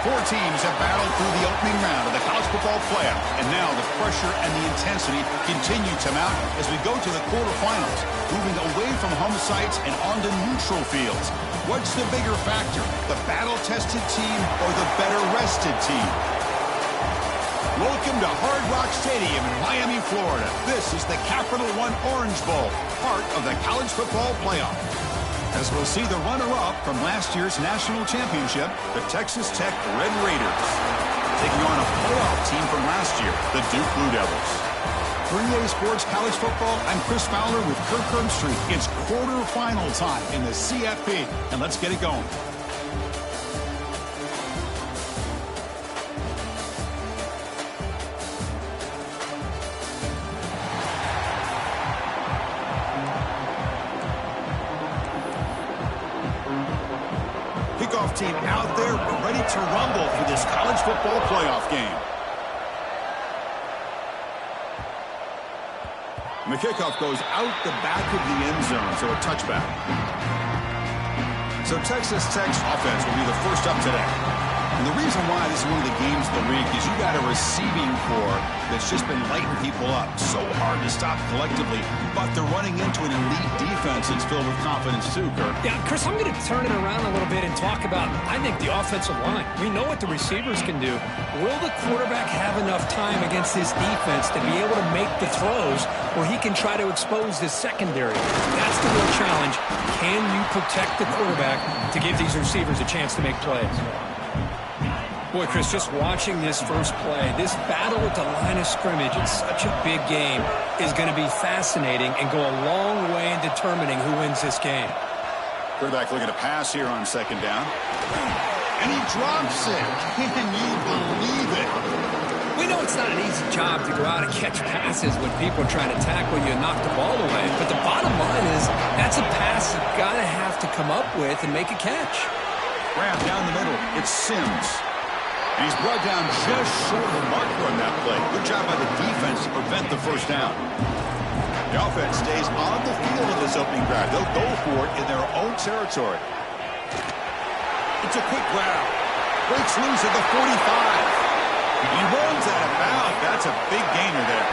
Four teams have battled through the opening round of the college football playoff, and now the pressure and the intensity continue to mount as we go to the quarterfinals, moving away from home sites and onto neutral fields. What's the bigger factor, the battle-tested team or the better-rested team? Welcome to Hard Rock Stadium in Miami, Florida. This is the Capital One Orange Bowl, part of the college football playoff. As we'll see the runner-up from last year's national championship, the Texas Tech Red Raiders, taking on a playoff team from last year, the Duke Blue Devils. For EA Sports College Football, I'm Chris Fowler with Kirk Herbstreit. It's quarterfinal time in the CFB, and let's get it going. Kickoff team out there, ready to rumble for this college football playoff game. And the kickoff goes out the back of the end zone, so a touchback. So Texas Tech's offense will be the first up today. And the reason why this is one of the games of the week is you got a receiving corps that's just been lighting people up. So hard to stop collectively, but they're running into an elite defense that's filled with confidence too, Kirk. Yeah, Chris, I'm going to turn it around a little bit and talk about, I think, the offensive line. We know what the receivers can do. Will the quarterback have enough time against this defense to be able to make the throws where he can try to expose the secondary? That's the real challenge. Can you protect the quarterback to give these receivers a chance to make plays? Boy, Chris, just watching this first play, this battle at the line of scrimmage in such a big game is going to be fascinating and go a long way in determining who wins this game. Quarterback looking to pass here on second down. And he drops it. Can you believe it? We know it's not an easy job to go out and catch passes when people are trying to tackle you and knock the ball away. But the bottom line is that's a pass you've got to have to come up with and make a catch. Grab down the middle. It's Sims. And he's brought down just short of the marker on that play. Good job by the defense to prevent the first down. The offense stays on the field in this opening drive. They'll go for it in their own territory. It's a quick grab. Breaks loose at the 45. He runs out of bounds. That's a big gainer there.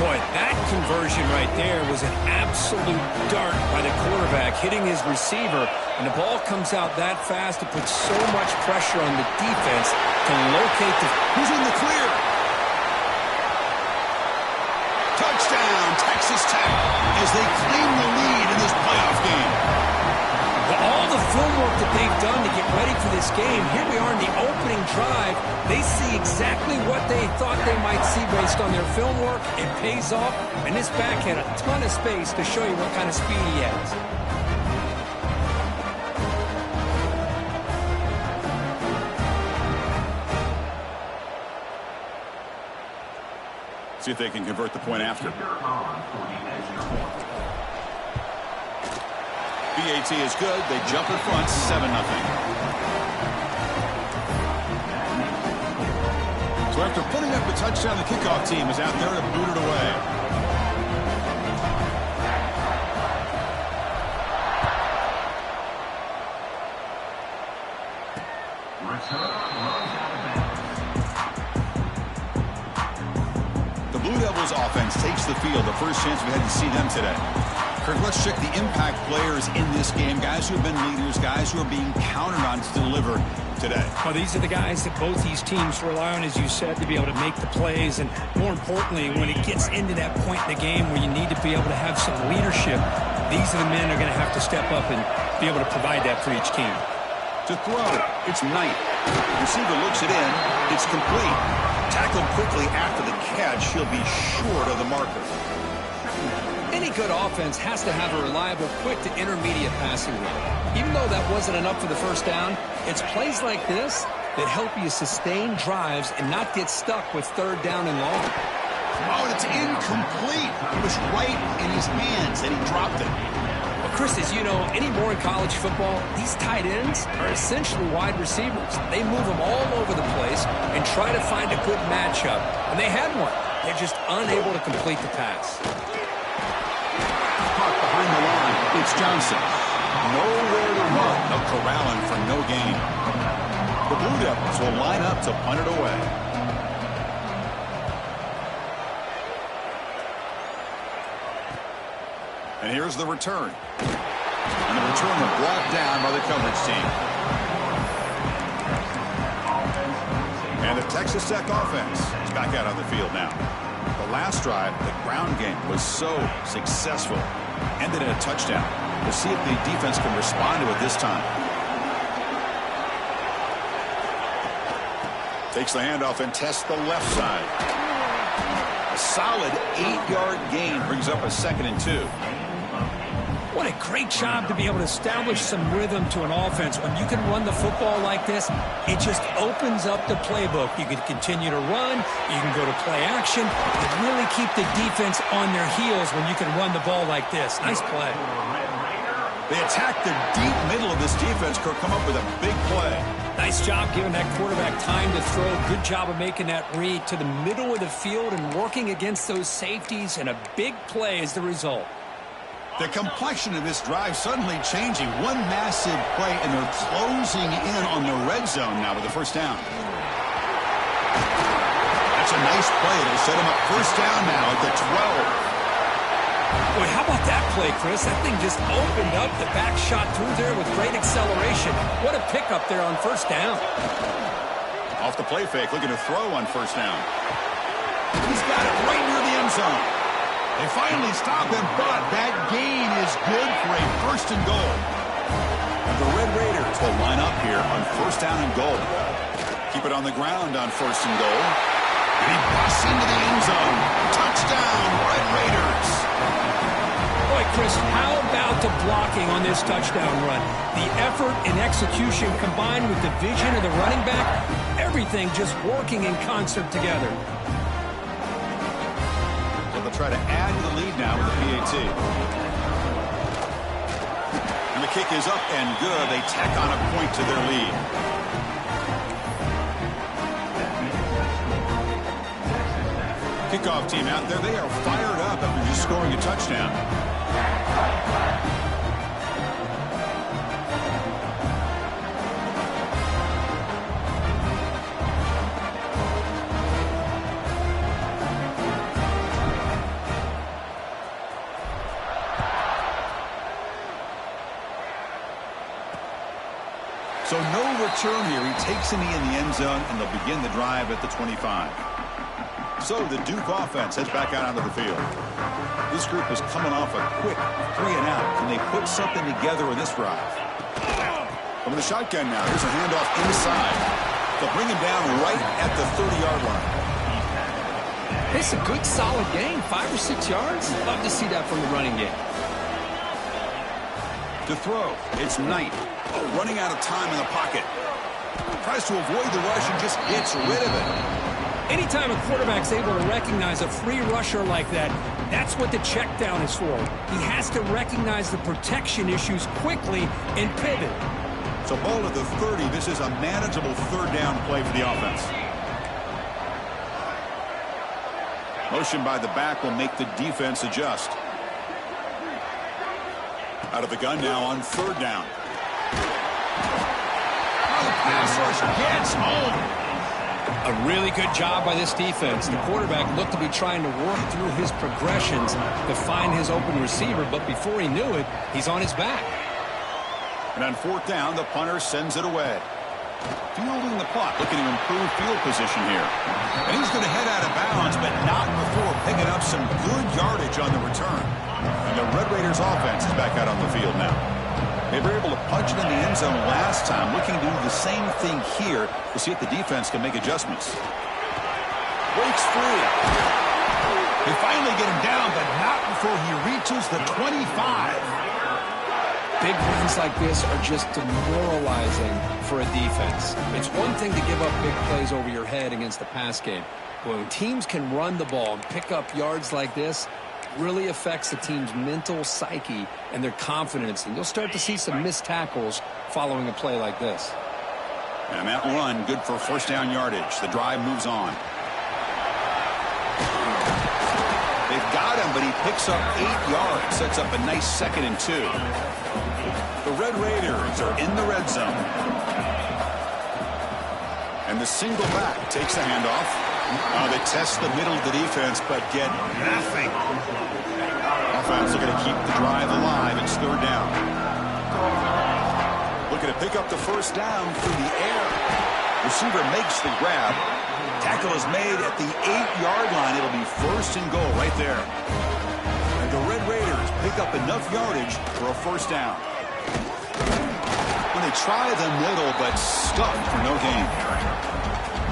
Boy, that conversion right there was an absolute dart by the quarterback hitting his receiver, and the ball comes out that fast to put so much pressure on the defense to locate the... Who's in the clear? Touchdown, Texas Tech, as they claim the lead in this playoff game. All the film work that they've done to get ready for this game, here we are in the opening drive. They see exactly what they thought they might see based on their film work. It pays off, and this back had a ton of space to show you what kind of speed he has. See if they can convert the point after. BAT is good. They jump in front, 7-0. So after putting up a touchdown, the kickoff team is out there to boot it away. The Blue Devils offense takes the field. The first chance we had to see them today. Kirk, let's check the impact players in this game. Guys who have been leaders, guys who are being counted on to deliver today. Well, these are the guys that both these teams rely on, as you said, to be able to make the plays. And more importantly, when it gets into that point in the game where you need to be able to have some leadership, these are the men who are going to have to step up and be able to provide that for each team. To throw, it's Knight. Receiver looks it in. It's complete. Tackled quickly after the catch. He'll be short of the marker. Any good offense has to have a reliable, quick to intermediate passing game. Even though that wasn't enough for the first down, it's plays like this that help you sustain drives and not get stuck with third down and long. Oh, it's incomplete. It was right in his hands, and he dropped it. Well, Chris, as you know, anymore in college football, these tight ends are essentially wide receivers. They move them all over the place and try to find a good matchup. And they had one. They're just unable to complete the pass. Caught behind the line. It's Johnson. Nowhere to run. No corralling for no gain. The Blue Devils will line up to punt it away. And here's the return. And the return was brought down by the coverage team. And the Texas Tech offense is back out on the field now. The last drive, the ground game was so successful. Ended in a touchdown. We'll see if the defense can respond to it this time. Takes the handoff and tests the left side. A solid 8-yard gain brings up a 2nd and 2. What a great job to be able to establish some rhythm to an offense. When you can run the football like this, it just opens up the playbook. You can continue to run. You can go to play action. And really keep the defense on their heels when you can run the ball like this. Nice play. They attack the deep middle of this defense. Could come up with a big play. Nice job giving that quarterback time to throw. Good job of making that read to the middle of the field and working against those safeties. And a big play is the result. The complexion of this drive suddenly changing. One massive play, and they're closing in on the red zone now with the first down. That's a nice play. It'll set him up first down now at the 12. Boy, how about that play, Chris? That thing just opened up. The back shot through there with great acceleration. What a pickup there on first down. Off the play fake, looking to throw on first down. He's got it right near the end zone. They finally stop him, but that gain is good for a 1st and goal. And the Red Raiders will line up here on 1st down and goal. Keep it on the ground on 1st and goal. And he busts into the end zone. Touchdown, Red Raiders. Boy, Chris, how about the blocking on this touchdown run? The effort and execution combined with the vision of the running back, everything just working in concert together. Try to add to the lead now with the PAT. And the kick is up and good. They tack on a point to their lead. Kickoff team out there. They are fired up after just scoring a touchdown. So no return here. He takes it in the end zone, and they'll begin the drive at the 25. So the Duke offense heads back out onto the field. This group is coming off a quick 3-and-out. Can they put something together in this drive? From the shotgun now, here's a handoff inside. They'll bring him down right at the 30-yard line. It's a good, solid game. 5 or 6 yards. Love to see that from the running game. To throw, it's Knight. Running out of time in the pocket. Tries to avoid the rush and just gets rid of it. Anytime a quarterback's able to recognize a free rusher like that, that's what the check down is for. He has to recognize the protection issues quickly and pivot. So ball at the 30. This is a manageable 3rd down play for the offense. Motion by the back will make the defense adjust. Out of the gun now on 3rd down. Oh, the pass rush gets home. A really good job by this defense. The quarterback looked to be trying to work through his progressions to find his open receiver, but before he knew it, he's on his back. And on 4th down, the punter sends it away. Fielding the puck, looking to improve field position here. And he's going to head out of bounds, but not before picking up some good yardage on the return. And the Red Raiders offense is back out on the field now. They were able to punch it in the end zone last time, looking to do the same thing here to see if the defense can make adjustments. Breaks free. They finally get him down, but not before he reaches the 25. Big runs like this are just demoralizing for a defense. It's one thing to give up big plays over your head against the pass game. But when teams can run the ball and pick up yards like this, it really affects the team's mental psyche and their confidence. And you'll start to see some missed tackles following a play like this. And that run, good for 1st down yardage. The drive moves on. They've got him, but he picks up 8 yards. Sets up a nice 2nd and 2. The Red Raiders are in the red zone. And the single back takes the handoff. They test the middle of the defense, but get nothing. Offense looking to keep the drive alive. It's third down. Looking to pick up the first down through the air. Receiver makes the grab. Tackle is made at the 8-yard line. It'll be first and goal right there. And the Red Raiders pick up enough yardage for a first down. When they try the middle, but stuffed for no gain.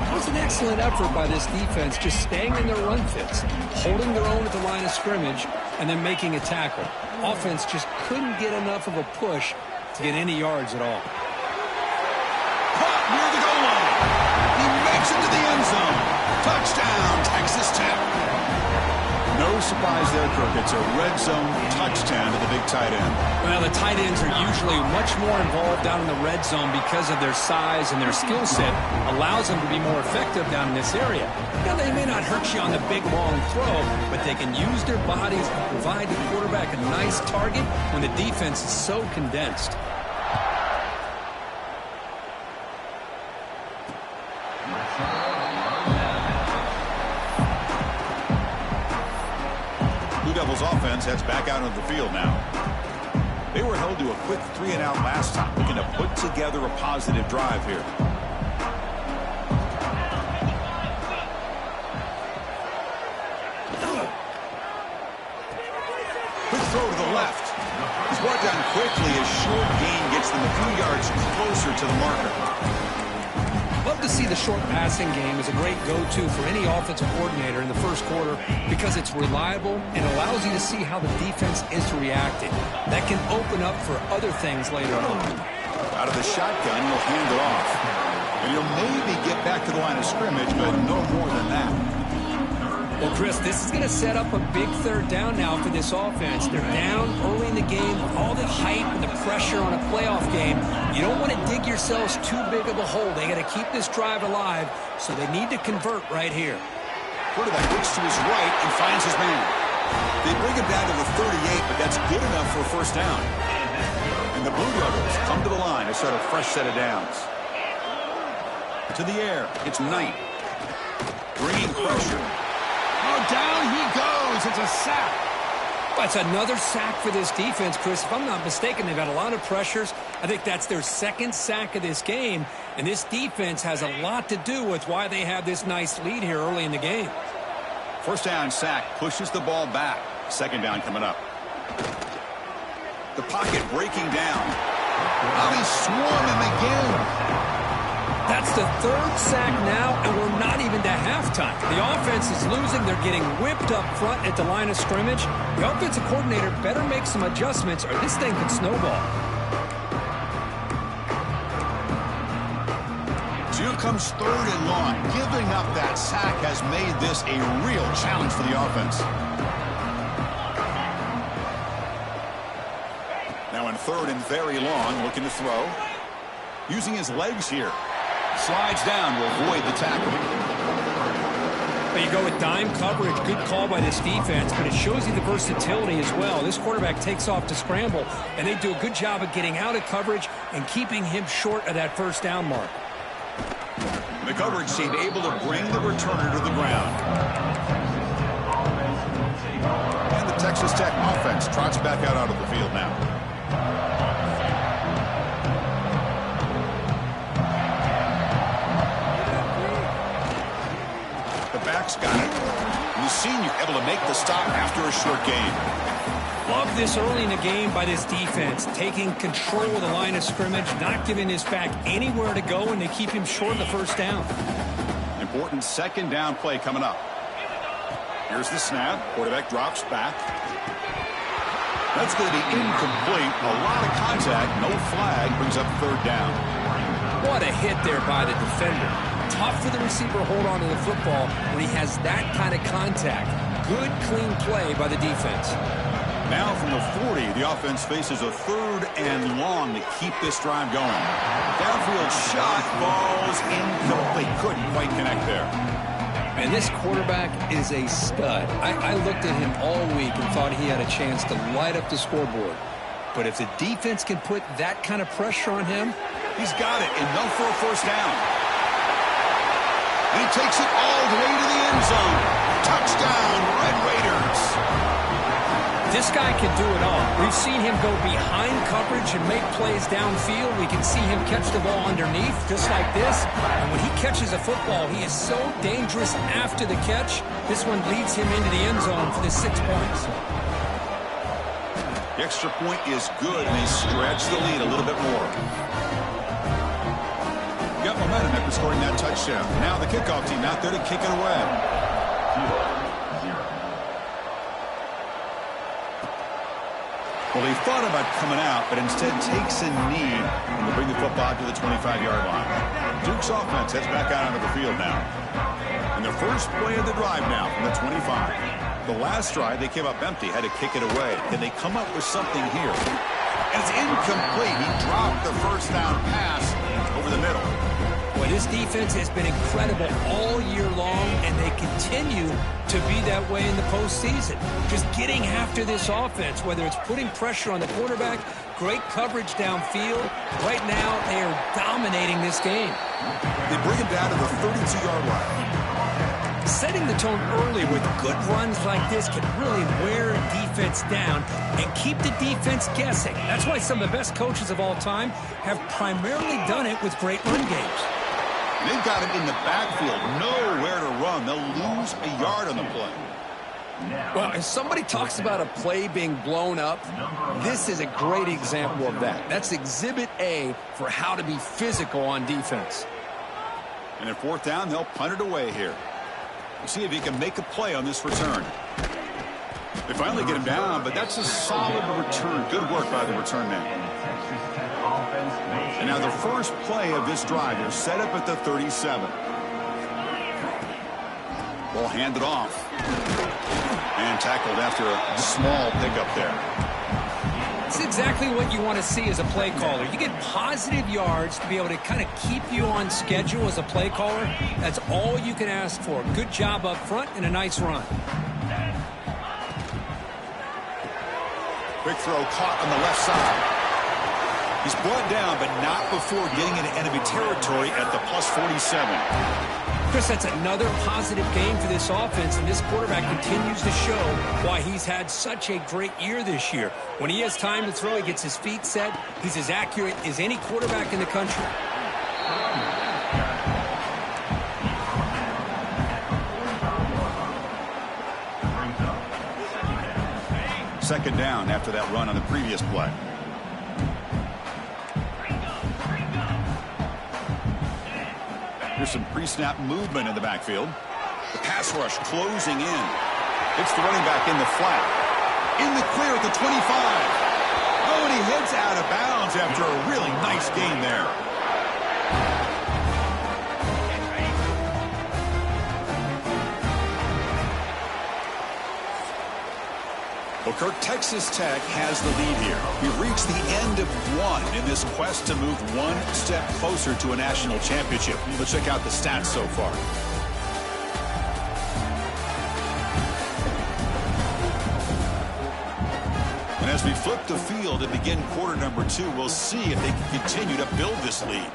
It was an excellent effort by this defense, just staying in their run fits, holding their own at the line of scrimmage, and then making a tackle. Offense just couldn't get enough of a push to get any yards at all. Caught near the goal line. He makes it to the end zone. Touchdown, Texas Tech. No surprise there, Kirk. It's a red zone touchdown to the big tight end. Well, the tight ends are usually much more involved down in the red zone because of their size and their skill set allows them to be more effective down in this area. Now, they may not hurt you on the big, long throw, but they can use their bodies to provide the quarterback a nice target when the defense is so condensed. Devils offense heads back out onto the field now. They were held to a quick 3-and-out last time, looking to put together a positive drive here. Quick throw to the left. He's brought down quickly as short gain gets them a few yards closer to the marker. Love to see the short passing game as a great go-to for any offensive coordinator in the first quarter because it's reliable and allows you to see how the defense is reacting. That can open up for other things later on. Out of the shotgun, he'll hand it off. And he'll maybe get back to the line of scrimmage, but no more than that. Well, Chris, this is going to set up a big third down now for this offense. They're down early in the game with all the hype and the pressure on a playoff game. You don't want to dig yourselves too big of a hole. They got to keep this drive alive, so they need to convert right here. Quarterback looks to his right and finds his man. They bring him down to the 38, but that's good enough for a first down. And the Blue Devils come to the line to start a fresh set of downs. To the air, it's Knight. Bringing pressure. Oh, down he goes. It's a sack. That's another sack for this defense, Chris. If I'm not mistaken, they've had a lot of pressures. I think that's their second sack of this game, and this defense has a lot to do with why they have this nice lead here early in the game. First down sack pushes the ball back. Second down coming up. The pocket breaking down. Oh, he's swarming again. That's the third sack now, and we're not even to halftime. The offense is losing. They're getting whipped up front at the line of scrimmage. The offensive coordinator better make some adjustments, or this thing could snowball. So here comes third and long. Giving up that sack has made this a real challenge for the offense. Now in third and very long, looking to throw. Using his legs here. Slides down to avoid the tackle. But you go with dime coverage. Good call by this defense, but it shows you the versatility as well. This quarterback takes off to scramble, and they do a good job of getting out of coverage and keeping him short of that first down mark. The coverage team able to bring the returner to the ground. And the Texas Tech offense trots back out onto the field now. Back's got it. And the senior able to make the stop after a short gain. Love this early in the game by this defense, taking control of the line of scrimmage, not giving his back anywhere to go, and they keep him short of the first down. Important second down play coming up. Here's the snap. Quarterback drops back. That's going to be incomplete. A lot of contact. No flag. Brings up third down. What a hit there by the defender. Tough for the receiver to hold on to the football when he has that kind of contact. Good, clean play by the defense. Now from the 40, the offense faces a third and long to keep this drive going. Downfield shot, falls incomplete. Couldn't quite connect there. And this quarterback is a stud. I looked at him all week and thought he had a chance to light up the scoreboard. But if the defense can put that kind of pressure on him, he's got it. Enough for a first down. And he takes it all the way to the end zone. Touchdown, Red Raiders. This guy can do it all. We've seen him go behind coverage and make plays downfield. We can see him catch the ball underneath, just like this. And when he catches a football, he is so dangerous after the catch. This one leads him into the end zone for the 6 points. The extra point is good, and they stretch the lead a little bit more. Got momentum after scoring that touchdown. Now the kickoff team out there to kick it away. Well, he thought about coming out, but instead takes a knee and will bring the football to the 25-yard line. Duke's offense heads back out onto the field now. And the first play of the drive now from the 25. The last drive, they came up empty, had to kick it away. Can they come up with something here? And it's incomplete. He dropped the first down pass over the middle. Boy, this defense has been incredible all year long, and they continue to be that way in the postseason. Just getting after this offense, whether it's putting pressure on the quarterback, great coverage downfield. Right now, they are dominating this game. They bring it down to the 32-yard line. Setting the tone early with good runs like this can really wear a defense down and keep the defense guessing. That's why some of the best coaches of all time have primarily done it with great run games. They've got him in the backfield, nowhere to run. They'll lose a yard on the play. Well, if somebody talks about a play being blown up, this is a great example of that. That's Exhibit A for how to be physical on defense. And at fourth down, they'll punt it away here. We'll see if he can make a play on this return. They finally get him down, but that's a solid return. Good work by the return man. And now the first play of this drive is set up at the 37. Ball handed off. And tackled after a small pickup there. It's exactly what you want to see as a play caller. You get positive yards to be able to kind of keep you on schedule as a play caller. That's all you can ask for. Good job up front and a nice run. Quick throw caught on the left side. He's brought down, but not before getting into enemy territory at the plus 47. Chris, that's another positive game for this offense, and this quarterback continues to show why he's had such a great year this year. When he has time to throw, he gets his feet set. He's as accurate as any quarterback in the country. Second down after that run on the previous play. Here's some pre-snap movement in the backfield. The pass rush closing in. It's the running back in the flat. In the clear at the 25. Oh, and he heads out of bounds after a really nice gain there. Well, Kirk, Texas Tech has the lead here. We've reached the end of one in this quest to move one step closer to a national championship. Let's check out the stats so far. And as we flip the field and begin quarter number 2, we'll see if they can continue to build this lead.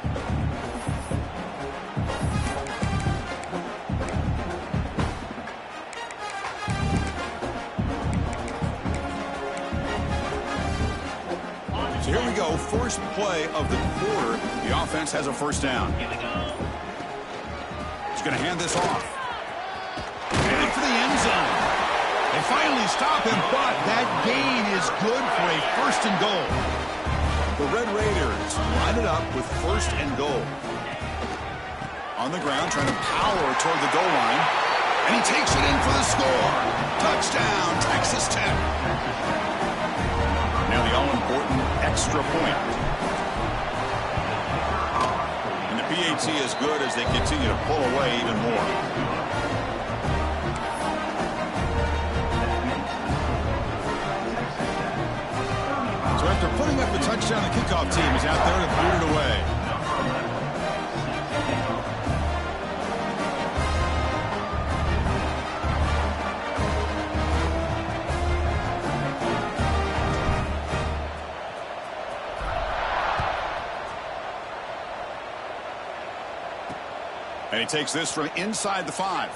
So here we go, first play of the quarter. The offense has a first down. He's going to hand this off. And for the end zone. They finally stop him, but that gain is good for a first and goal. The Red Raiders line it up with first and goal. On the ground, trying to power toward the goal line. And he takes it in for the score. Touchdown, Texas Tech. Now the all-important extra point. And the PAT is good as they continue to pull away even more. So after putting up the touchdown, the kickoff team is out there to boot it away. And he takes this from inside the 5.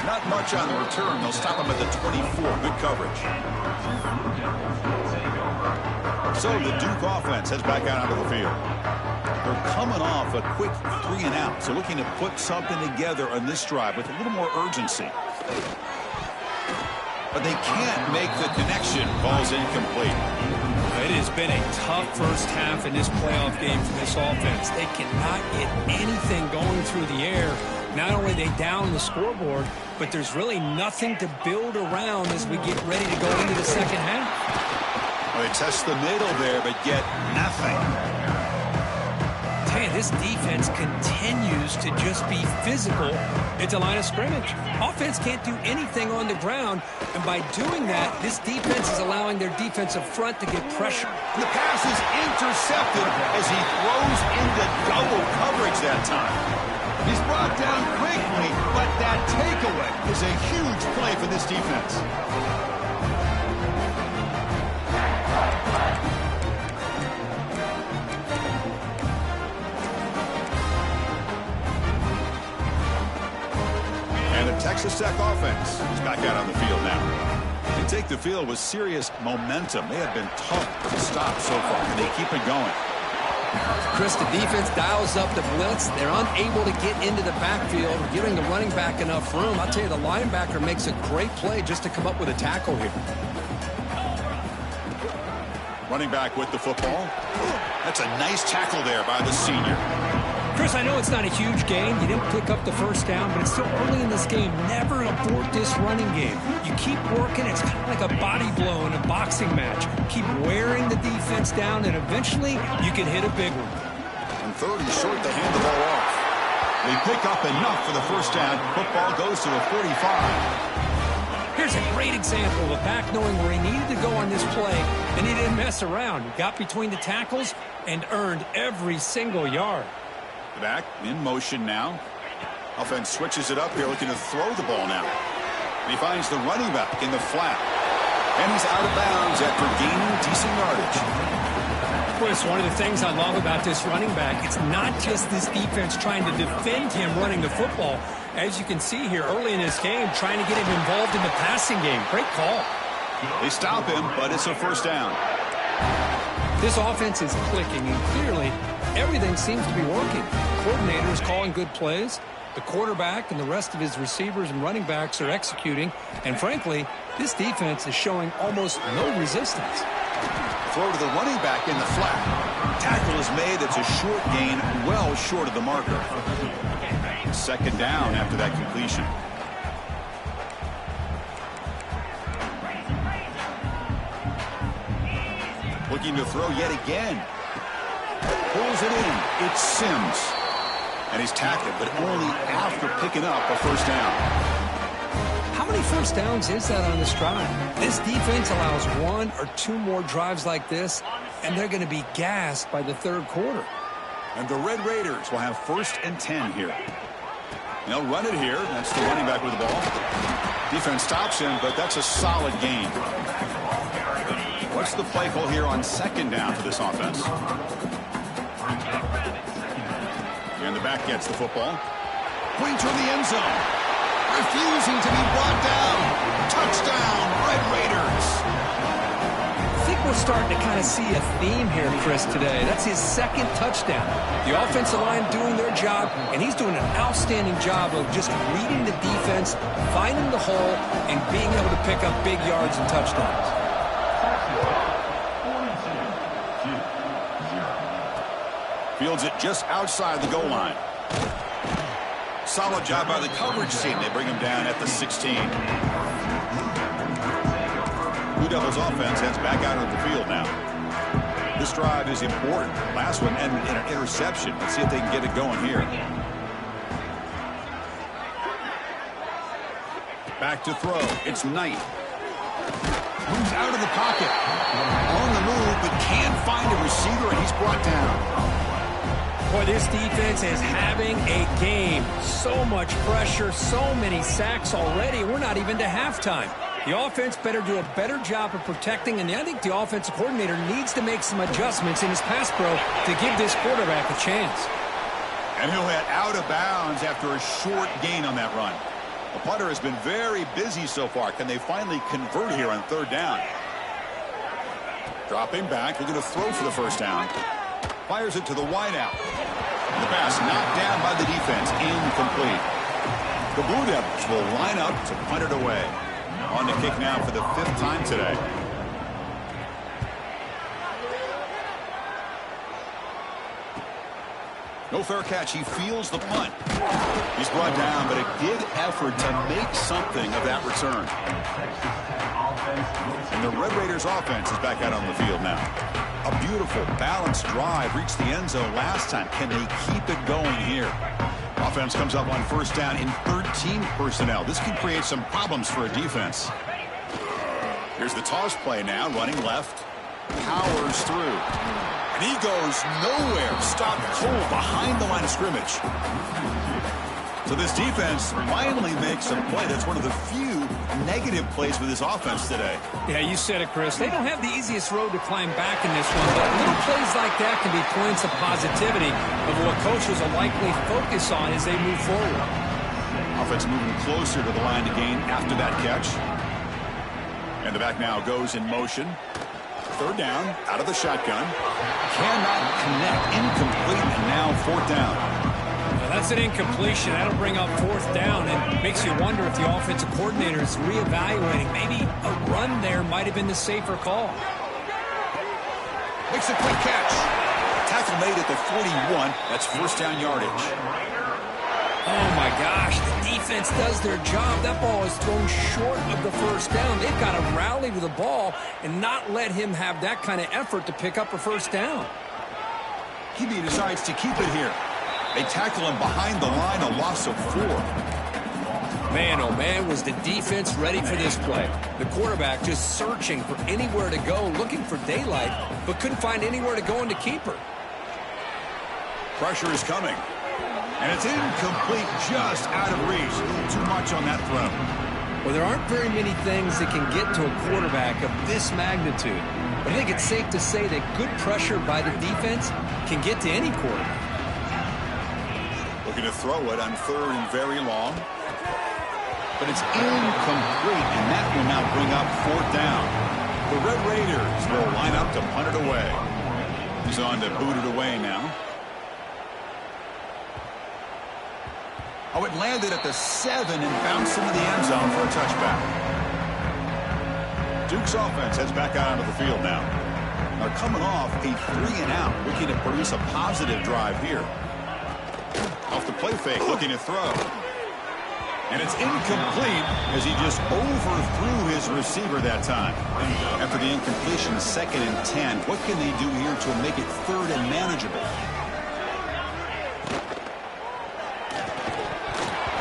Not much on the return. They'll stop him at the 24. Good coverage. So the Duke offense heads back out onto the field. They're coming off a quick 3 and out. So looking to put something together on this drive with a little more urgency. But they can't make the connection. Ball's incomplete. It has been a tough first half in this playoff game for this offense. They cannot get anything going through the air. Not only are they down the scoreboard, but there's really nothing to build around as we get ready to go into the second half. Well, they test the middle there, but get nothing. Man, this defense continues to just be physical at the line of scrimmage. Offense can't do anything on the ground, and by doing that, this defense is allowing their defensive front to get pressure. And the pass is intercepted as he throws into double coverage that time. He's brought down quickly, but that takeaway is a huge play for this defense. Texas Tech offense is back out on the field now. They take the field with serious momentum. They have been tough to stop so far, and they keep it going. Chris, the defense dials up the blitz. They're unable to get into the backfield, giving the running back enough room. I'll tell you, the linebacker makes a great play just to come up with a tackle here. Running back with the football. That's a nice tackle there by the senior. Chris, I know it's not a huge gain. You didn't pick up the first down, but it's still early in this game. Never abort this running game. You keep working. It's kind of like a body blow in a boxing match. Keep wearing the defense down, and eventually you can hit a big one. And third and short, they hand the ball off. They pick up enough for the first down. Football goes to the 45. Here's a great example of a back knowing where he needed to go on this play, and he didn't mess around. He got between the tackles and earned every single yard. Back in motion now. Offense switches it up here, looking to throw the ball now. And he finds the running back in the flat. And he's out of bounds after gaining decent yardage. Chris, one of the things I love about this running back, it's not just this defense trying to defend him running the football. As you can see here early in this game, trying to get him involved in the passing game. Great call. They stop him, but it's a first down. This offense is clicking, and clearly everything seems to be working. The coordinator is calling good plays. The quarterback and the rest of his receivers and running backs are executing. And frankly, this defense is showing almost no resistance. Throw to the running back in the flat. Tackle is made. It's a short gain, well short of the marker. Second down after that completion. Looking to throw yet again. Pulls it in. It's Sims. And he's tackled, but only after picking up a first down. How many first downs is that on this drive? This defense allows 1 or 2 more drives like this, and they're going to be gassed by the third quarter. And the Red Raiders will have 1st and 10 here. They'll run it here. That's the running back with the ball. Defense stops him, but that's a solid gain. What's the play call here on second down for this offense? And the back gets the football. Going toward the end zone. Refusing to be brought down. Touchdown, Red Raiders. I think we're starting to kind of see a theme here, Chris, today. That's his 2nd touchdown. The offensive line doing their job, and he's doing an outstanding job of just reading the defense, finding the hole, and being able to pick up big yards and touchdowns. Fields it just outside the goal line. Solid job by the coverage team. They bring him down at the 16. Blue Devils offense heads back out of the field now. This drive is important. Last one ended in an interception. Let's see if they can get it going here. Back to throw. It's Knight. Moves out of the pocket. On the move, but can't find a receiver, and he's brought down. Boy, this defense is having a game. So much pressure, so many sacks already. We're not even to halftime. The offense better do a better job of protecting, and I think the offensive coordinator needs to make some adjustments in his pass pro to give this quarterback a chance. And he'll head out of bounds after a short gain on that run. The punter has been very busy so far. Can they finally convert here on third down? Dropping back, looking to throw for the first down. Fires it to the wideout. The pass knocked down by the defense. Incomplete. The Blue Devils will line up to punt it away. On the kick now for the 5th time today. No fair catch. He feels the punt. He's brought down, but a good effort to make something of that return. And the Red Raiders offense is back out on the field now. A beautiful, balanced drive reached the end zone last time. Can they keep it going here? Offense comes up on first down in 13 personnel. This can create some problems for a defense. Here's the toss play now, running left. Powers through. And he goes nowhere. Stopped cold behind the line of scrimmage. So this defense finally makes a play. That's one of the few negative plays with this offense today. Yeah, you said it, Chris. They don't have the easiest road to climb back in this one, but little plays like that can be points of positivity of what coaches will likely focus on as they move forward. Offense moving closer to the line to gain after that catch. And the back now goes in motion. Third down, out of the shotgun. Cannot connect, incomplete, and now 4th down. Well, that's an incompletion. That'll bring up 4th down, and makes you wonder if the offensive coordinator is reevaluating. Maybe a run there might have been the safer call. Makes a quick catch. Tackle made at the 41. That's 1st down yardage. Oh, my gosh. The defense does their job. That ball is thrown short of the 1st down. They've got to rally to the ball and not let him have that kind of effort to pick up a 1st down. QB decides to keep it here. They tackle him behind the line, a loss of 4. Man, oh man, was the defense ready for this play. The quarterback just searching for anywhere to go, looking for daylight, but couldn't find anywhere to go in the keeper. Pressure is coming. And it's incomplete, just out of reach. A little too much on that throw. Well, there aren't very many things that can get to a quarterback of this magnitude. But I think it's safe to say that good pressure by the defense can get to any quarterback. Looking to throw it on 3rd and very long. But it's incomplete, and that will now bring up 4th down. The Red Raiders will line up to punt it away. He's on to boot it away now. Oh, it landed at the 7 and bounced into the end zone for a touchback. Duke's offense heads back out onto the field now. They're coming off a 3-and-out, looking to produce a positive drive here. Off the play fake, looking to throw. And it's incomplete as he just overthrew his receiver that time. After the incompletion, 2nd and 10. What can they do here to make it 3rd and manageable?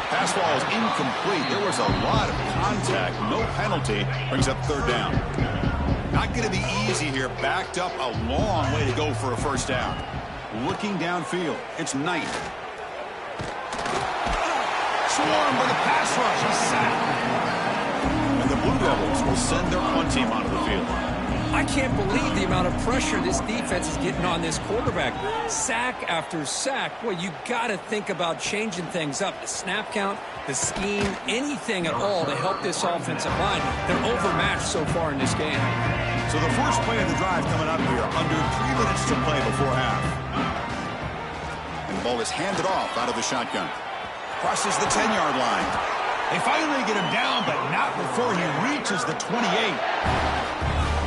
Pass ball is incomplete. There was a lot of contact. No penalty. Brings up 3rd down. Not going to be easy here. Backed up a long way to go for a 1st down. Looking downfield. It's Knight. Swarmed with a pass rush. A sack. And the Blue Devils will send their punt team onto the field. I can't believe the amount of pressure this defense is getting on this quarterback. Sack after sack. Well, you got to think about changing things up. The snap count, the scheme, anything at all to help this offensive line. They're overmatched so far in this game. So the first play of the drive coming up here. Under 3 minutes to play before half. And the ball is handed off out of the shotgun. Crosses the 10-yard line. They finally get him down, but not before he reaches the 28.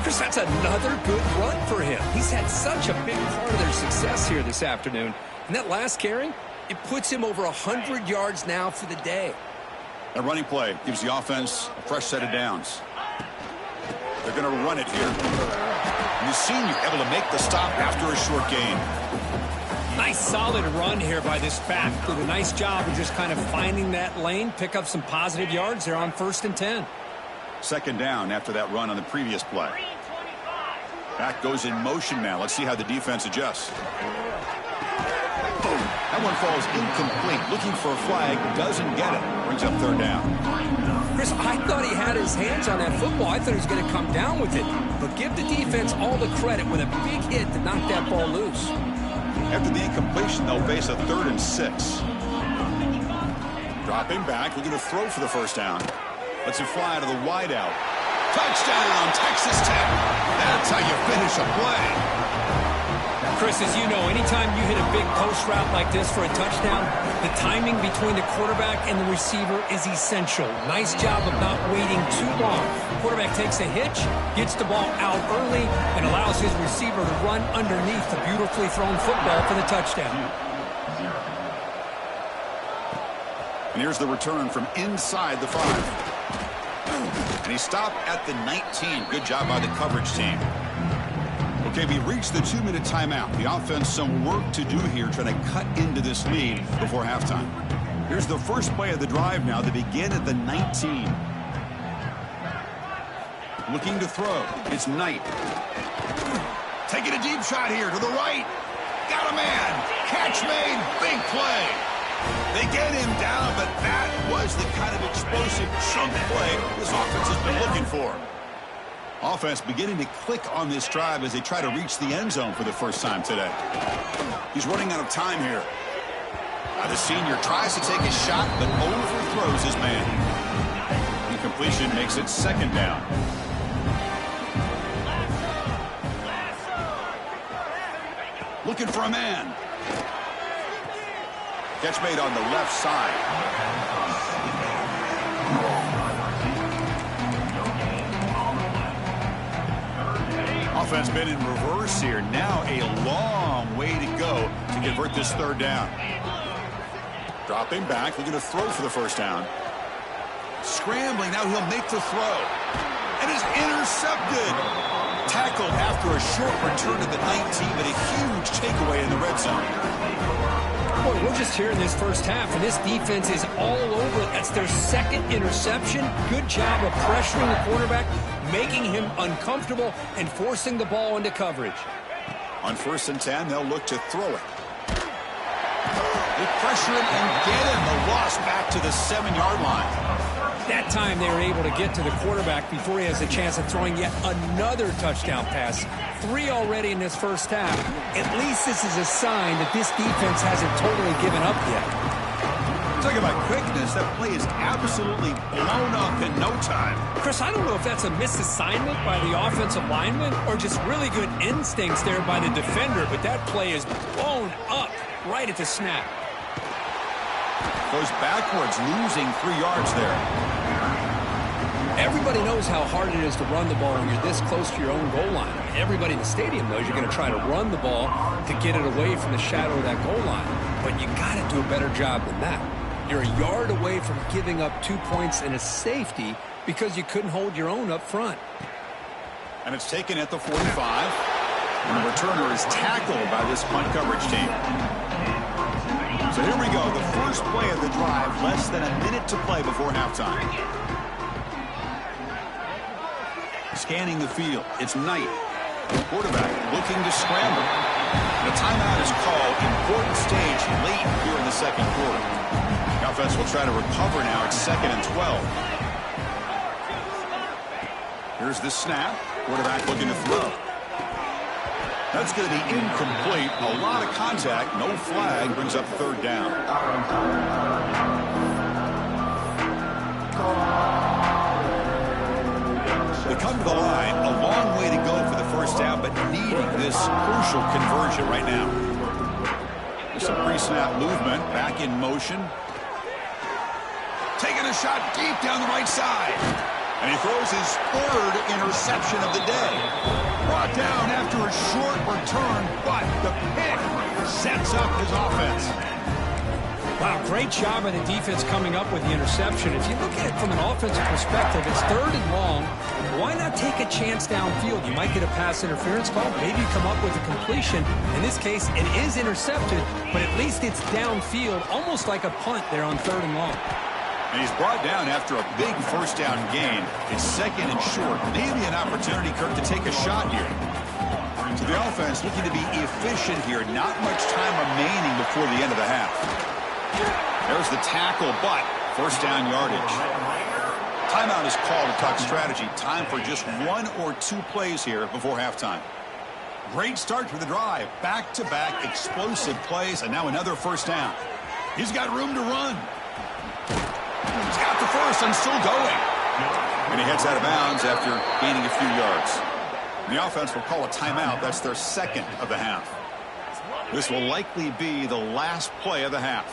Chris, that's another good run for him. He's had such a big part of their success here this afternoon. And that last carry, it puts him over 100 yards now for the day. A running play gives the offense a fresh set of downs. They're going to run it here. And the senior able to make the stop after a short gain. Nice solid run here by this back. Did a nice job of just kind of finding that lane, pick up some positive yards there on 1st and 10. 2nd down after that run on the previous play. Back goes in motion now. Let's see how the defense adjusts. That one falls incomplete. Looking for a flag. Doesn't get it. Brings up 3rd down. Chris, I thought he had his hands on that football. I thought he was going to come down with it. But give the defense all the credit with a big hit to knock that ball loose. After the incompletion, they'll face a 3rd and 6. Dropping back, looking to throw for the first down. Lets it fly to the wideout. Touchdown, Texas Tech. That's how you finish a play. Chris, as you know, anytime you hit a big post route like this for a touchdown, the timing between the quarterback and the receiver is essential. Nice job of not waiting too long. Quarterback takes a hitch, gets the ball out early, and allows his receiver to run underneath the beautifully thrown football for the touchdown. And here's the return from inside the 5. And he stopped at the 19. Good job by the coverage team. Okay, we reached the 2-minute timeout. The offense some work to do here, trying to cut into this lead before halftime. Here's the first play of the drive now. They begin at the 19. Looking to throw. It's Knight. Taking a deep shot here to the right. Got a man. Catch made. Big play. They get him down, but that was the kind of explosive chunk play this offense has been looking for. Offense beginning to click on this drive as they try to reach the end zone for the first time today. He's running out of time here. The senior tries to take a shot, but overthrows his man. Incompletion makes it 2nd down. Looking for a man. Catch made on the left side. Offense been in reverse here. Now a long way to go to convert this 3rd down. Dropping back, looking to throw for the first down. Scrambling, now he'll make the throw. And is intercepted. Tackled after a short return to the 19, but a huge takeaway in the red zone. Boy, we're just here in this first half, and this defense is all over it. That's their 2nd interception. Good job of pressuring the quarterback, making him uncomfortable, and forcing the ball into coverage. On 1st and 10, they'll look to throw it. They pressure him and get him. The loss back to the 7-yard line. That time they were able to get to the quarterback before he has a chance of throwing yet another touchdown pass. 3 already in this first half. At least this is a sign that this defense hasn't totally given up yet. Talk about quickness. That play is absolutely blown up in no time. Chris, I don't know if that's a misassignment by the offensive lineman or just really good instincts there by the defender, but that play is blown up right at the snap. Goes backwards, losing 3 yards there. Everybody knows how hard it is to run the ball when you're this close to your own goal line. I mean, everybody in the stadium knows you're going to try to run the ball to get it away from the shadow of that goal line. But you got to do a better job than that. You're a yard away from giving up 2 points and a safety because you couldn't hold your own up front. And it's taken at the 45. And the returner is tackled by this punt coverage team. So here we go. The first play of the drive. Less than a minute to play before halftime. Scanning the field. It's Knight. Quarterback looking to scramble. The timeout is called. Important stage late here in the 2nd quarter. The offense will try to recover now. It's 2nd and 12. Here's the snap. Quarterback looking to throw. That's going to be incomplete. A lot of contact. No flag. Brings up 3rd down. They come to the line. A long way to go for the first down, but needing this crucial conversion right now. There's some pre-snap movement. Back in motion. Taking a shot deep down the right side. And he throws his 3rd interception of the day. Brought down after a short return, but the pick sets up his offense. Wow, great job by the defense coming up with the interception. If you look at it from an offensive perspective, it's 3rd and long. Why not take a chance downfield? You might get a pass interference call. Maybe come up with a completion. In this case, it is intercepted, but at least it's downfield, almost like a punt there on 3rd and long. And he's brought down after a big first down gain. It's 2nd and short. Maybe an opportunity, Kirk, to take a shot here. So the offense looking to be efficient here. Not much time remaining before the end of the half. There's the tackle, but first down yardage. Timeout is called to talk strategy. Time for just 1 or 2 plays here before halftime. Great start to the drive. Back-to-back explosive plays, and now another first down. He's got room to run. He's got the first and still going. And he heads out of bounds after gaining a few yards. The offense will call a timeout. That's their second of the half. This will likely be the last play of the half.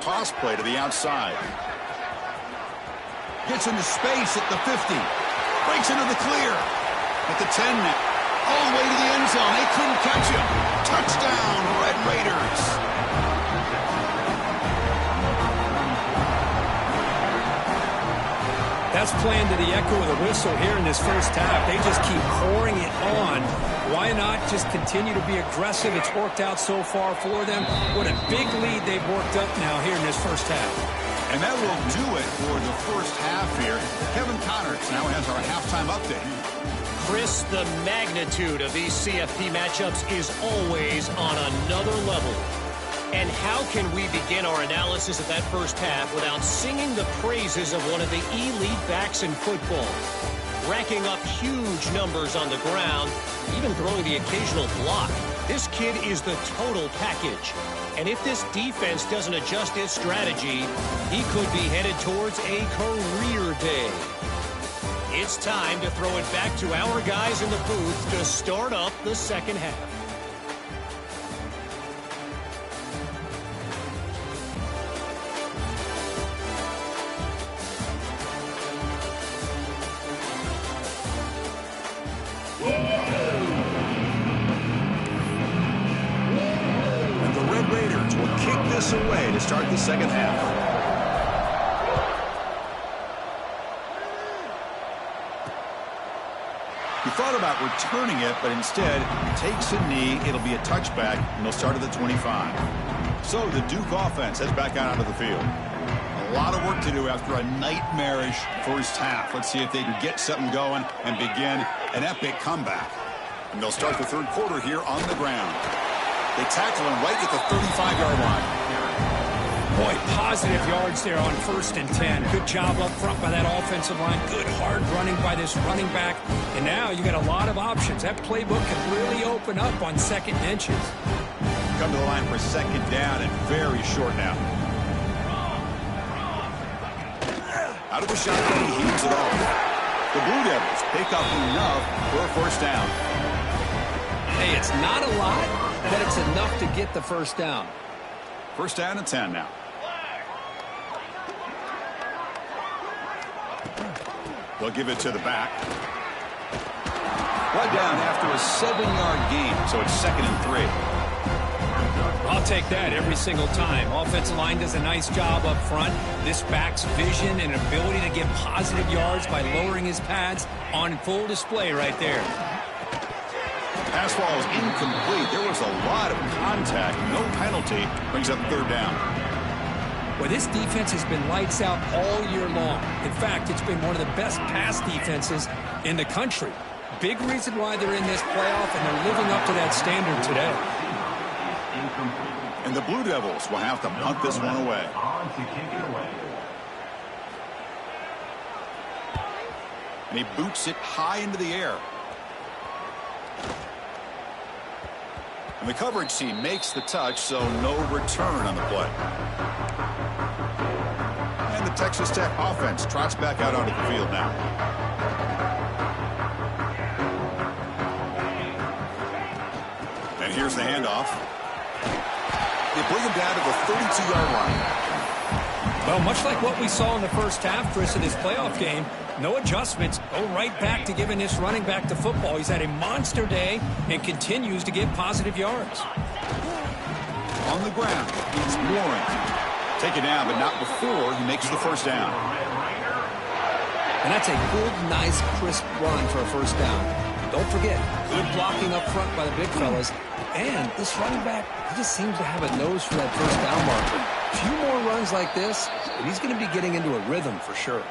Toss play to the outside. Gets into space at the 50. Breaks into the clear. At the 10 now. All the way to the end zone. They couldn't catch him. Touchdown, Red Raiders. That's playing to the echo of the whistle here in this first half. They just keep pouring it on. Why not just continue to be aggressive? It's worked out so far for them. What a big lead they've worked up now here in this first half. And that will do it for the first half here. Kevin Connors now has our halftime update. Chris, the magnitude of these CFP matchups is always on another level. And how can we begin our analysis of that first half without singing the praises of one of the elite backs in football? Racking up huge numbers on the ground, even throwing the occasional block. This kid is the total package. And if this defense doesn't adjust its strategy, he could be headed towards a career day. It's time to throw it back to our guys in the booth to start up the second half. And the Red Raiders will kick this away to start the second half. He thought about returning it, but instead takes a knee. It'll be a touchback, and they'll start at the 25. So the Duke offense heads back out onto the field. A lot of work to do after a nightmarish first half. Let's see if they can get something going and begin an epic comeback. And they'll start the third quarter here on the ground. They tackle him right at the 35-yard line. Boy, positive yards there on 1st and 10. Good job up front by that offensive line. Good hard running by this running back. And now you got a lot of options. That playbook can really open up on second and inches. Come to the line for second down and very short now. Out of the shotgun, he heaves it off. The Blue Devils pick up enough for a first down. Hey, it's not a lot, but it's enough to get the first down. First down and 10 now. They'll give it to the back. Right down after a 7-yard gain, so it's 2nd and 3. I'll take that every single time. Offensive line does a nice job up front. This back's vision and ability to get positive yards by lowering his pads on full display right there. Pass ball is incomplete. There was a lot of contact. No penalty. Brings up 3rd down. Well, this defense has been lights out all year long. In fact, it's been one of the best pass defenses in the country. Big reason why they're in this playoff, and they're living up to that standard today. And the Blue Devils will have to punt this one away. And he boots it high into the air. And the coverage team makes the touch, so no return on the play. And the Texas Tech offense trots back out onto the field now. And here's the handoff. They bring him down to the 32-yard line. Well, much like what we saw in the first half, Chris, of this playoff game, no adjustments. Go right back to giving this running back to football. He's had a monster day and continues to get positive yards. On the ground, it's Warren. Take it down, but not before he makes the first down. And that's a good, nice, crisp run for a first down. Don't forget, good blocking up front by the big fellas. And this running back, he just seems to have a nose for that first down marker. A few more runs like this, and he's going to be getting into a rhythm for sure.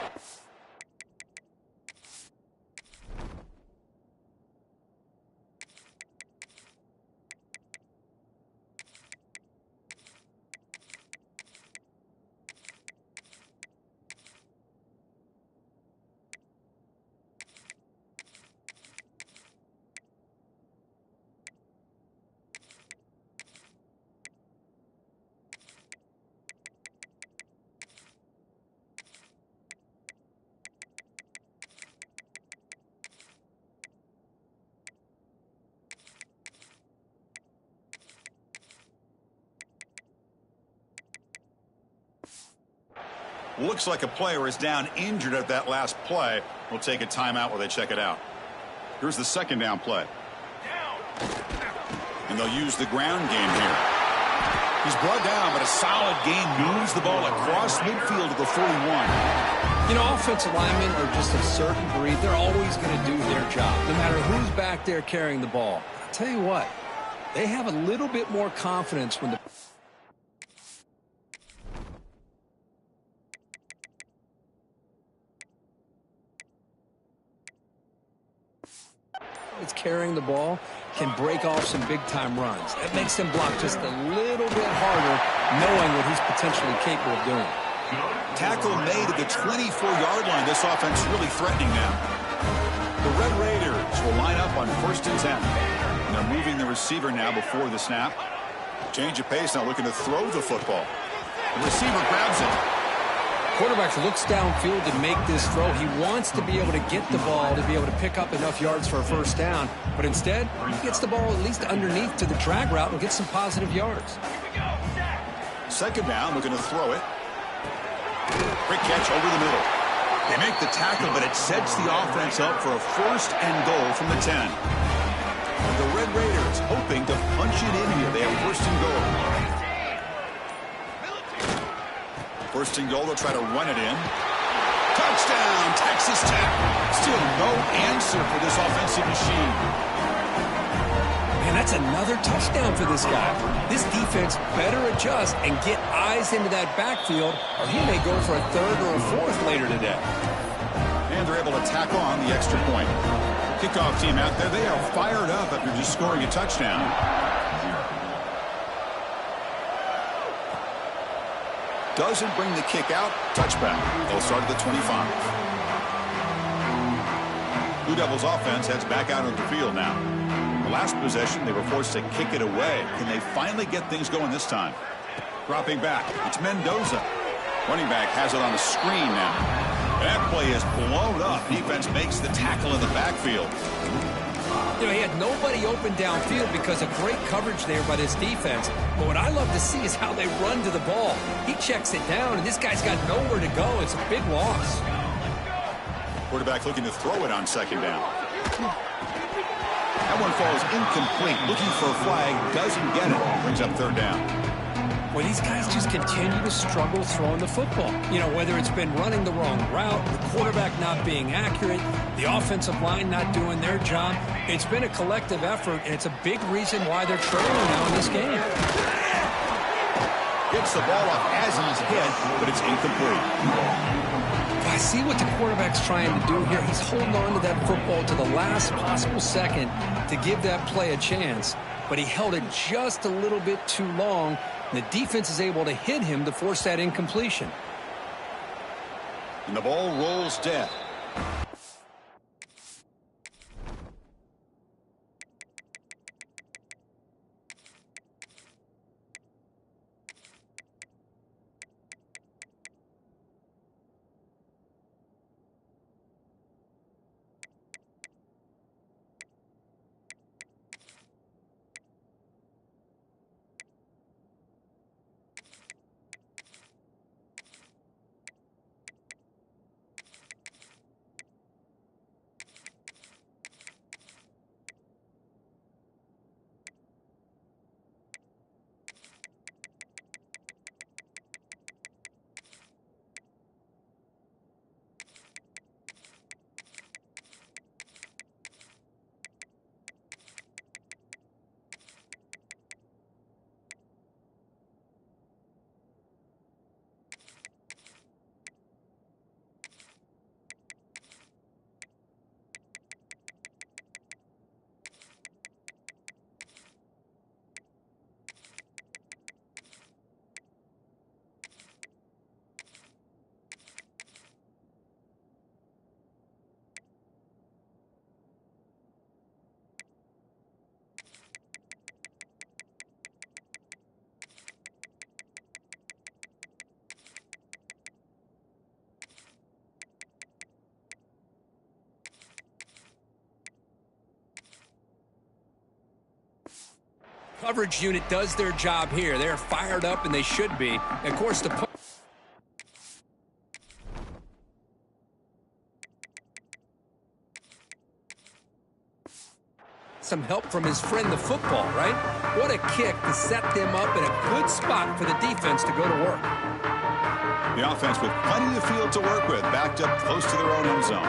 Looks like a player is down injured at that last play. We'll take a timeout while they check it out. Here's the second down play. And they'll use the ground game here. He's brought down, but a solid gain moves the ball across midfield to the 41. You know, offensive linemen are just a certain breed. They're always going to do their job, no matter who's back there carrying the ball. I'll tell you what, they have a little bit more confidence when the it's carrying the ball can break off some big-time runs. That makes them block just a little bit harder, knowing what he's potentially capable of doing. Tackle made at the 24-yard line. This offense really threatening now. The Red Raiders will line up on 1st and 10. And they're moving the receiver now before the snap. Change of pace now, looking to throw the football. The receiver grabs it. Quarterback looks downfield to make this throw. He wants to be able to get the ball to be able to pick up enough yards for a first down. But instead, he gets the ball at least underneath to the drag route and gets some positive yards. Second down, looking to throw it. Quick catch over the middle. They make the tackle, but it sets the offense up for a 1st and goal from the 10. And the Red Raiders hoping to punch it in here. They have 1st and goal. 1st and goal, they'll try to run it in. Touchdown, Texas Tech. Still no answer for this offensive machine. Man, that's another touchdown for this guy. This defense better adjust and get eyes into that backfield, or he may go for a 3rd or a 4th later today. And they're able to tack on the extra point. Kickoff team out there, they are fired up after just scoring a touchdown. Doesn't bring the kick out. Touchback. They'll start at the 25. Blue Devils offense heads back out on the field now. The last possession, they were forced to kick it away. Can they finally get things going this time? Dropping back. It's Mendoza. Running back has it on the screen now. That play is blown up. Defense makes the tackle in the backfield. You know, he had nobody open downfield because of great coverage there by this defense. But what I love to see is how they run to the ball. He checks it down, and this guy's got nowhere to go. It's a big loss. Quarterback looking to throw it on 2nd down. That one falls incomplete. Looking for a flag. Doesn't get it. Brings up 3rd down. Well, these guys just continue to struggle throwing the football. You know, whether it's been running the wrong route, the quarterback not being accurate, the offensive line not doing their job. It's been a collective effort, and it's a big reason why they're trailing now in this game. Gets the ball off as he's hit, but it's incomplete. I see what the quarterback's trying to do here. He's holding on to that football to the last possible second to give that play a chance, but he held it just a little bit too long. The defense is able to hit him to force that incompletion. And the ball rolls dead. Coverage unit does their job here. They're fired up, and they should be. Of course, the some help from his friend, the football, right? What a kick to set them up in a good spot for the defense to go to work. The offense with plenty of field to work with, backed up close to their own end zone.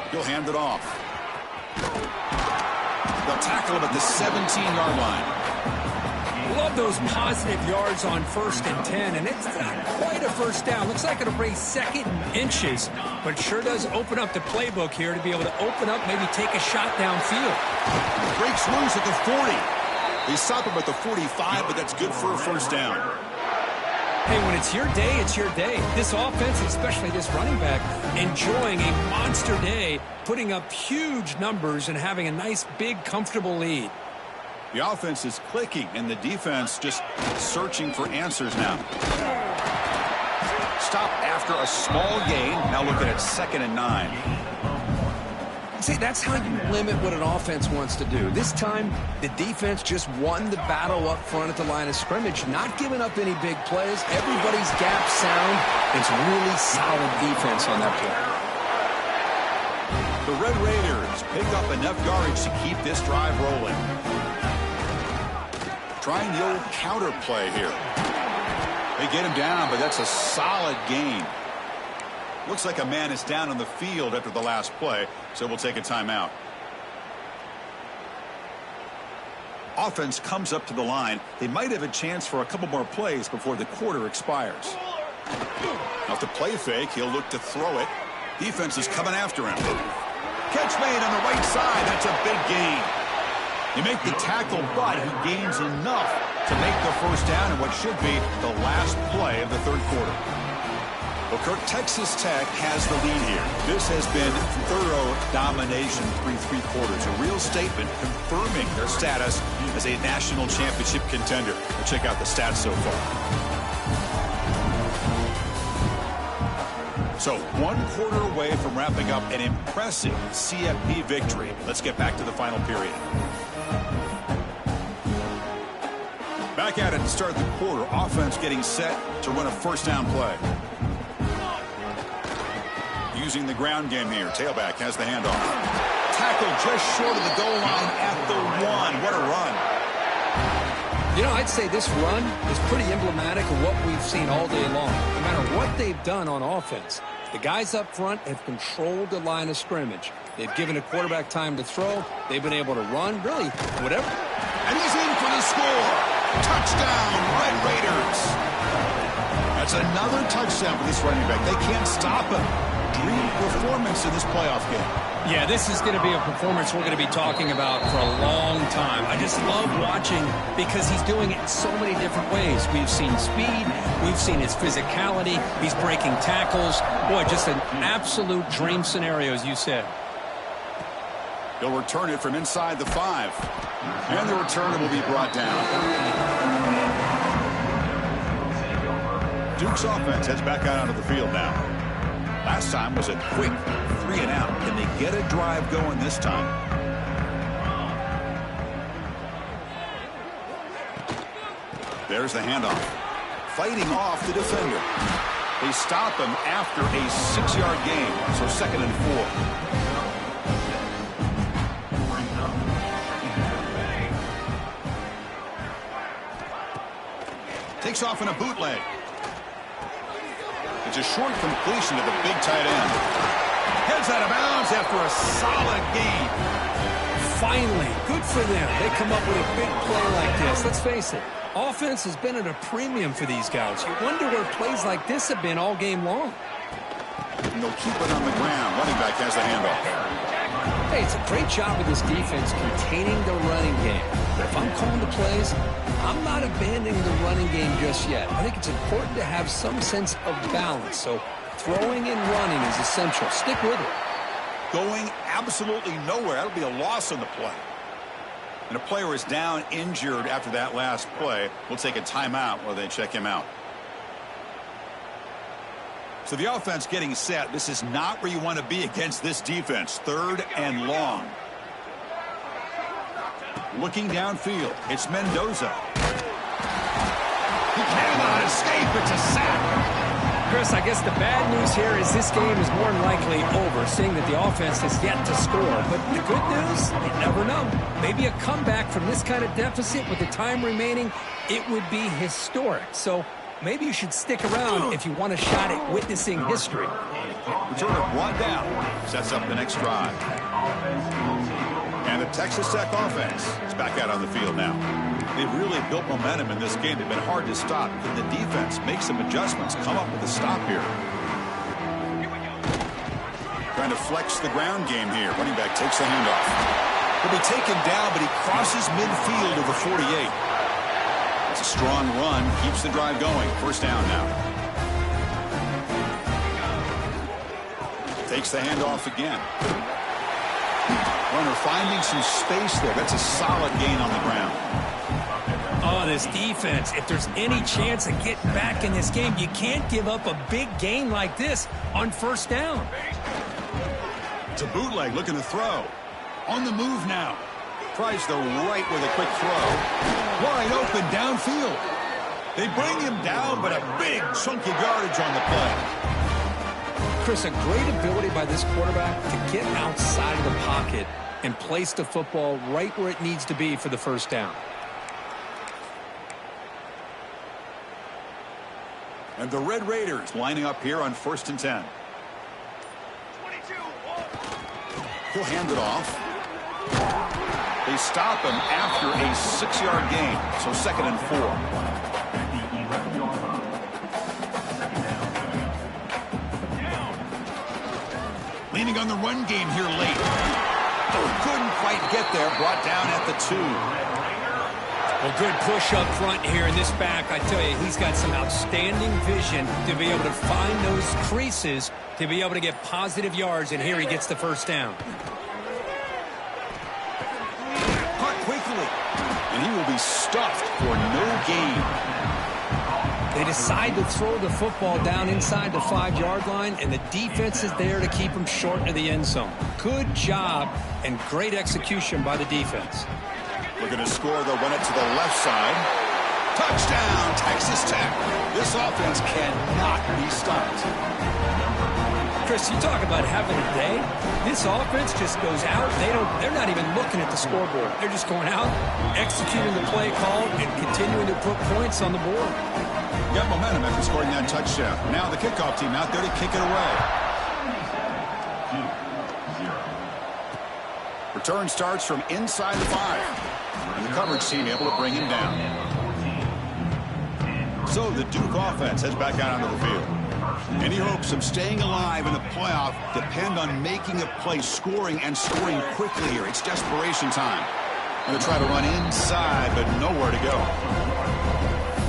He'll hand it off. They'll tackle him at the 17-yard line. Love those positive yards on 1st and 10, and it's not quite a first down. Looks like it'll bring 2nd and inches, but sure does open up the playbook here to be able to open up, maybe take a shot downfield. Breaks loose at the 40. They stop him at the 45, but that's good for a first down. Hey, when it's your day, it's your day. This offense, especially this running back, enjoying a monster day, putting up huge numbers and having a nice, big, comfortable lead. The offense is clicking, and the defense just searching for answers now. Stop after a small gain. Now looking at 2nd and 9. See, that's how you limit what an offense wants to do. This time, the defense just won the battle up front at the line of scrimmage, not giving up any big plays. Everybody's gap sound. It's really solid defense on that play. The Red Raiders pick up enough yardage to keep this drive rolling. Trying the old counter play here. They get him down, but that's a solid gain. Looks like a man is down on the field after the last play, so we'll take a timeout. Offense comes up to the line. They might have a chance for a couple more plays before the quarter expires. Off the play fake, he'll look to throw it. Defense is coming after him. Catch made on the right side. That's a big gain. You make the tackle, but he gains enough to make the first down in what should be the last play of the third quarter. Well, Kirk, Texas Tech has the lead here. This has been thorough domination through 3 quarters. A real statement confirming their status as a national championship contender. We'll check out the stats so far. So 1 quarter away from wrapping up an impressive CFB victory. Let's get back to the final period. Back at it to start the quarter. Offense getting set to run a first down play. Using the ground game here. Tailback has the handoff. Tackle just short of the goal line at the 1. What a run. You know, I'd say this run is pretty emblematic of what we've seen all day long. No matter what they've done on offense, the guys up front have controlled the line of scrimmage. They've given a quarterback time to throw. They've been able to run, really, whatever. And he's in for the score. Touchdown, Red Raiders. That's another touchdown for this running back. They can't stop him. Dream performance in this playoff game. Yeah, this is going to be a performance we're going to be talking about for a long time. I just love watching because he's doing it in so many different ways. We've seen speed. We've seen his physicality. He's breaking tackles. Boy, just an absolute dream scenario, as you said. He'll return it from inside the 5. And the return will be brought down. Duke's offense heads back out onto the field now. Last time was a quick 3 and out. Can they get a drive going this time? There's the handoff. Fighting off the defender. They stop him after a 6-yard gain. So 2nd and 4. Takes off in a bootleg. It's a short completion to the big tight end. Heads out of bounds after a solid gain. Finally, good for them. They come up with a big play like this. Let's face it, offense has been at a premium for these guys. You wonder where plays like this have been all game long. And they'll keep it on the ground. Running back has the handoff. Hey, it's a great job with this defense containing the running game. But if I'm calling the plays, I'm not abandoning the running game just yet. I think it's important to have some sense of balance. So throwing and running is essential. Stick with it. Going absolutely nowhere. That'll be a loss on the play. And a player is down injured after that last play. We'll take a timeout while they check him out. So the offense getting set. This is not where you want to be against this defense. 3rd and long. Looking downfield. It's Mendoza. He cannot escape. It's a sack. Chris, I guess the bad news here is this game is more than likely over, seeing that the offense has yet to score. But the good news, you never know. Maybe a comeback from this kind of deficit with the time remaining, it would be historic. So maybe you should stick around if you want a shot at witnessing history. Return of 1 down. Sets up the next drive. And the Texas Tech offense is back out on the field now. They've really built momentum in this game. They've been hard to stop. Can the defense make some adjustments, come up with a stop here? Trying to flex the ground game here. Running back takes the handoff. He'll be taken down, but he crosses midfield to the 48. It's a strong run. Keeps the drive going. First down now. Takes the handoff again. Runner finding some space there. That's a solid gain on the ground. Oh, this defense, if there's any chance of getting back in this game, you can't give up a big gain like this on first down. It's a bootleg looking to throw. On the move now. Tries the right with a quick throw. Wide open downfield. They bring him down, but a big chunk of yardage on the play. Chris, a great ability by this quarterback to get outside of the pocket and place the football right where it needs to be for the first down. And the Red Raiders lining up here on 1st and 10. He'll hand it off. They stop him after a 6-yard gain, so 2nd and 4. Leaning on the run game here late. Oh, couldn't quite get there. Brought down at the 2. Well, good push up front here in this back. I tell you, he's got some outstanding vision to be able to find those creases to be able to get positive yards, and here he gets the first down. Caught quickly, and he will be stuffed for no gain. They decide to throw the football down inside the 5-yard line, and the defense is there to keep him short of the end zone. Good job and great execution by the defense. Looking to score, they'll run it to the left side. Touchdown, Texas Tech. This offense cannot be stopped. Chris, you talk about having a day. This offense just goes out. They're not even looking at the scoreboard. They're just going out, executing the play call, and continuing to put points on the board. Got momentum after scoring that touchdown. Now the kickoff team out there to kick it away. Return starts from inside the 5. And the coverage team able to bring him down. So the Duke offense heads back out onto the field. Any hopes of staying alive in the playoff depend on making a play, scoring, and scoring quickly here. It's desperation time. Going to try to run inside, but nowhere to go.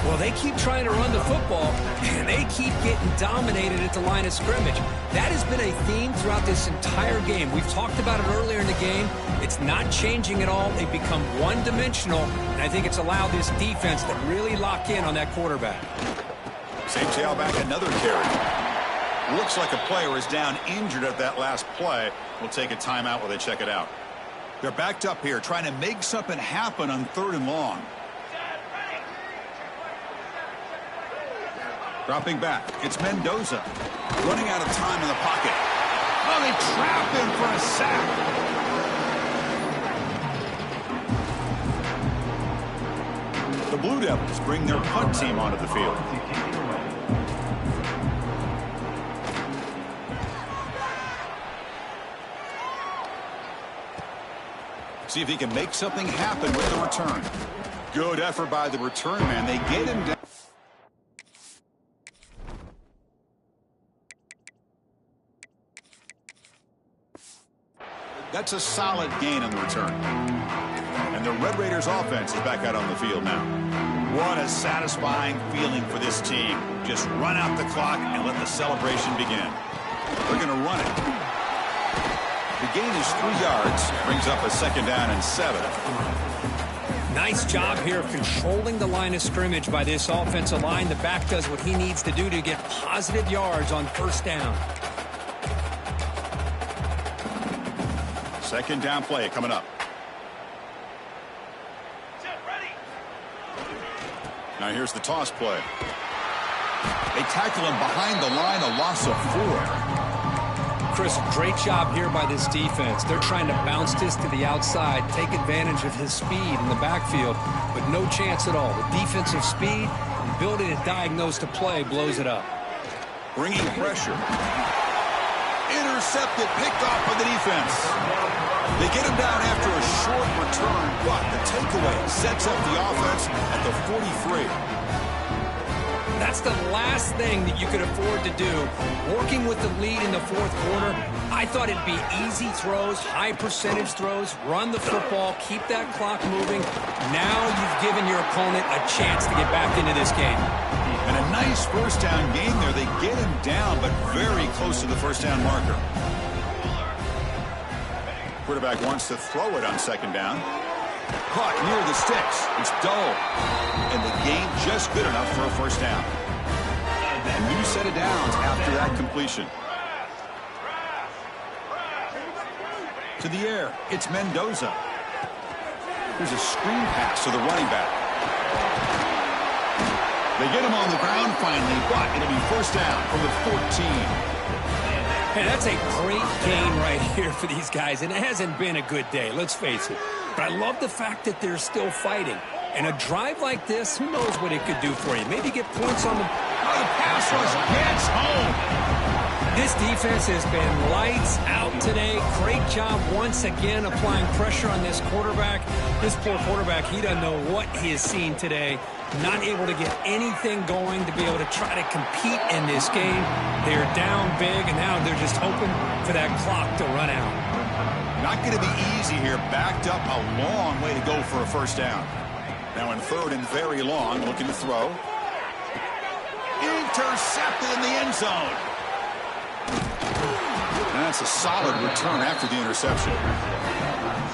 Well, they keep trying to run the football, and they keep getting dominated at the line of scrimmage. That has been a theme throughout this entire game. We've talked about it earlier in the game. It's not changing at all. They've become one-dimensional, and I think it's allowed this defense to really lock in on that quarterback. Same tailback, another carry. Looks like a player is down injured at that last play. We'll take a timeout while they check it out. They're backed up here, trying to make something happen on 3rd and long. Dropping back, it's Mendoza. Running out of time in the pocket. Oh, they trap him for a sack. The Blue Devils bring their punt team onto the field. See if he can make something happen with the return. Good effort by the return man. They get him down. That's a solid gain on the return. And the Red Raiders offense is back out on the field now. What a satisfying feeling for this team. Just run out the clock and let the celebration begin. They're going to run it. The gain is 3 yards. Brings up a 2nd down and 7. Nice job here of controlling the line of scrimmage by this offensive line. The back does what he needs to do to get positive yards on first down. 2nd down play coming up. Now here's the toss play. They tackle him behind the line, a loss of 4. Chris, great job here by this defense. They're trying to bounce this to the outside, take advantage of his speed in the backfield, but no chance at all. The defensive speed, ability to diagnose the play, blows it up. Bringing pressure. Intercepted, picked off by the defense. They get him down after a short return, but the takeaway sets up the offense at the 43. That's the last thing that you could afford to do. Working with the lead in the fourth quarter, I thought it'd be easy throws, high percentage throws, run the football, keep that clock moving. Now you've given your opponent a chance to get back into this game. And a nice first down game there. They get him down, but very close to the first down marker. Quarterback wants to throw it on second down. Caught near the sticks. It's dull. And the gain just good enough for a first down. A new set of downs after that completion. To the air. It's Mendoza. There's a screen pass to the running back. They get him on the ground finally, but it'll be first down from the 14. Hey, that's a great gain right here for these guys, and it hasn't been a good day, let's face it. But I love the fact that they're still fighting. And a drive like this, who knows what it could do for you? Maybe get points on the... Oh, the pass rush gets home. This defense has been lights out today. Great job once again applying pressure on this quarterback. This poor quarterback, he doesn't know what he has seen today. Not able to get anything going to be able to try to compete in this game. They're down big, and now they're just hoping for that clock to run out. Not going to be easy here. Backed up a long way to go for a first down. Now in third and very long, looking to throw. Intercepted in the end zone. And that's a solid return after the interception.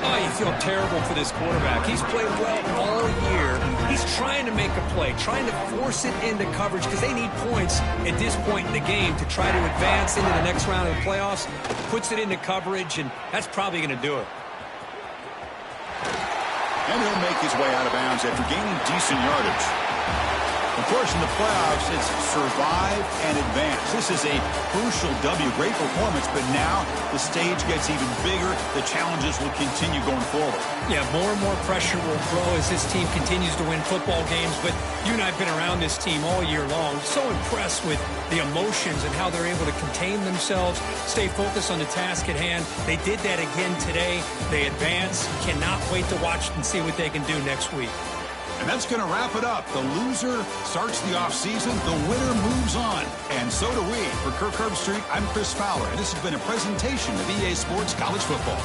Oh, you feel terrible for this quarterback. He's played well all year. He's trying to make a play, trying to force it into coverage because they need points at this point in the game to try to advance into the next round of the playoffs. Puts it into coverage, and that's probably going to do it. And he'll make his way out of bounds after gaining decent yardage. Of course, in the playoffs, it's survive and advance. This is a crucial W. Great performance, but now the stage gets even bigger. The challenges will continue going forward. Yeah, more and more pressure will grow as this team continues to win football games. But you and I have been around this team all year long. So impressed with the emotions and how they're able to contain themselves, stay focused on the task at hand. They did that again today. They advance. Cannot wait to watch and see what they can do next week. And that's going to wrap it up. The loser starts the offseason. The winner moves on. And so do we. For Kirk Herbstreit, I'm Chris Fowler, and this has been a presentation of EA Sports College Football.